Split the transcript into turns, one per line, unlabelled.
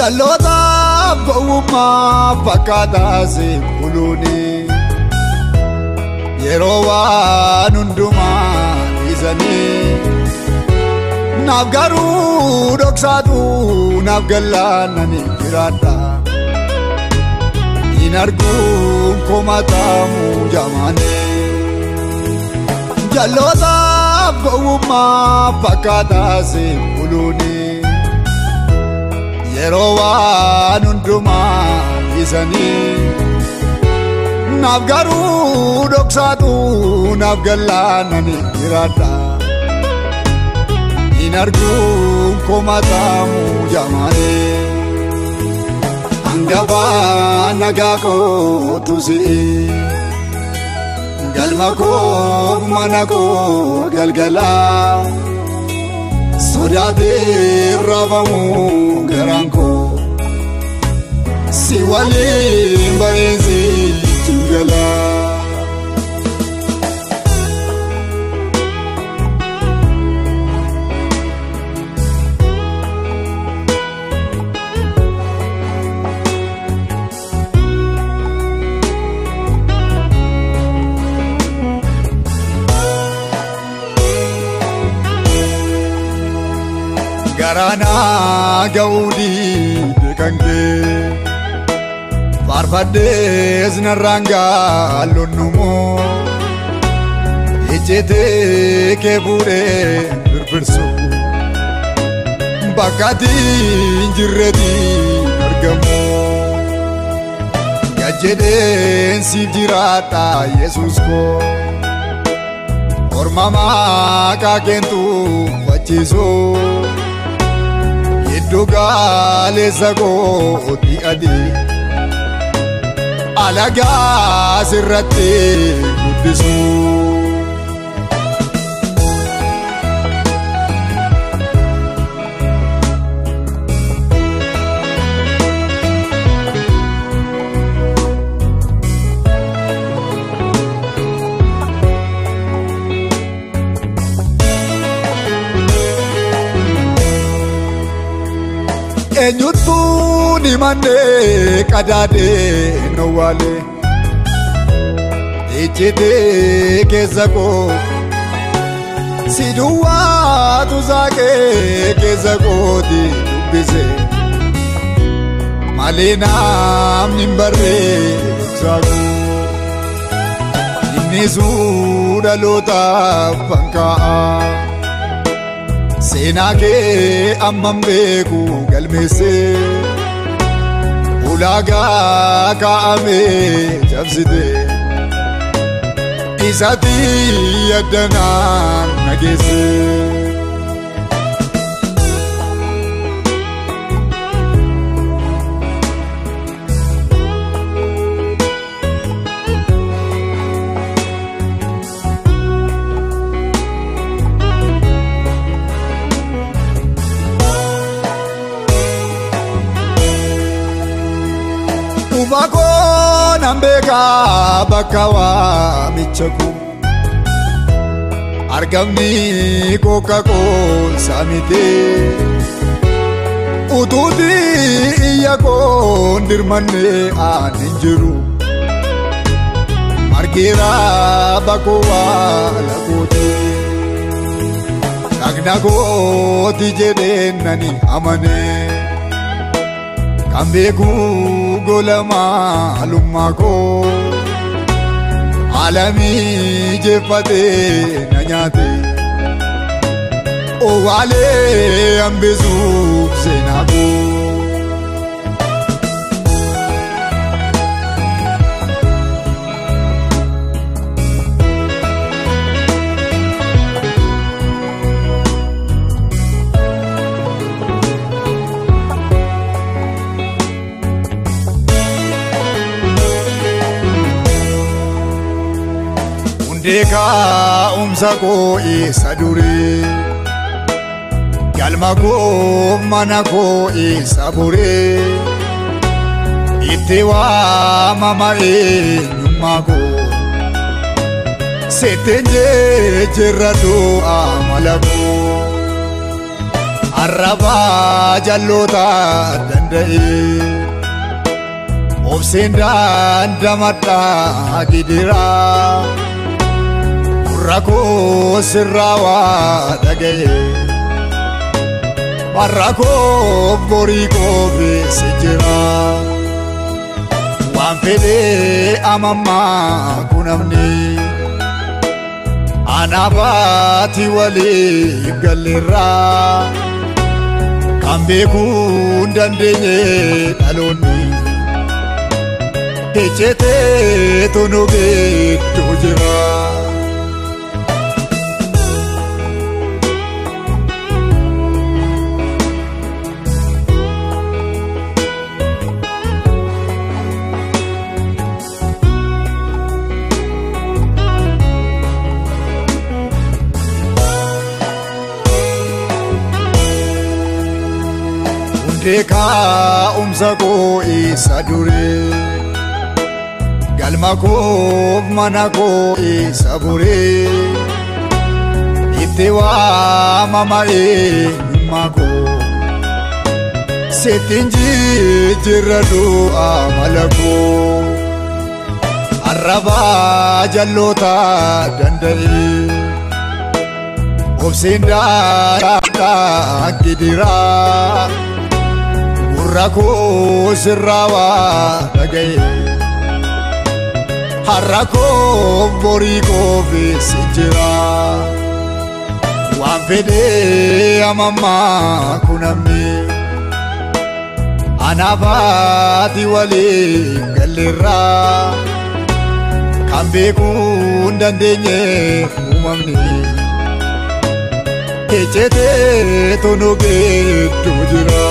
Jalloota gowwummaa fakkaataa simbuluuni yeroo waan hundumaa dhiisanii naaf garuu dhoksaatu naaf gallaanani jiraadha hin arguun komataamu jamaane jalloota gowwummaa fakkaataa simbuluuni yeroo waan hundumaa dhiisanii naaf garuu dhoksaatu naaf gallaanani jiraadha hin arguun komataamu jamaane hangafaa nagaa kootu si'i galma koo mana koo galgalaa sodaatee raafamu garaan koo si waliin bareesi jingala. Garana gaudi dekange farfades naranga lonumo ejete kebure birbirsu bakati jirredi argamo gajeden sijirata yesus ko ormama kakentu wachiso Dugale zago di adi alaga sirrate guddisu Enyutu ni mande kadade no wale ejete kezako sijuwa tuzake kezako di dubbize malena mnimbare zago innisu dalota fankaa Senake amambeku galmese ulaga kaame jabside isati yadana nagese Ubako nambeka bakawa michaku argamni kokako samite ututi iyako ndirmanne aninjiru margira bakowa lakote nagnago tijedenani amane Kambeku golama lumako alami jefate nanyate o wale ambezu senabu Deka umsako isa duri galmako manako isa bure itewa mama nyumako setenje jerado amalako arraba jalloota danda'e obseen dandamadhaa gidiraa gurra koo sirraa waa dhaga'e warra koo borii koo beesse jira waan fedhee amammaa kunamni anabaati waliif galleerraa kan beekuu hin dandeenye dhaloonni ejjetee tonoo gidduu jira. Ka'umsa koo isa duree galma koo mana koo isa buree itti waamama eenyummaa koo sittiin jijjiirradhu amala koo arraba jalloota danda'e obseen dandamadhaa gidiraa gurra koo sirraa waa dhaga'e har'a koo borii koo beesse jira waan fedhee amammaa kunamni anabaati waliif galleerraa kan beekuu hin dandeenye uumamni ejjetee tonoo gidduu jira.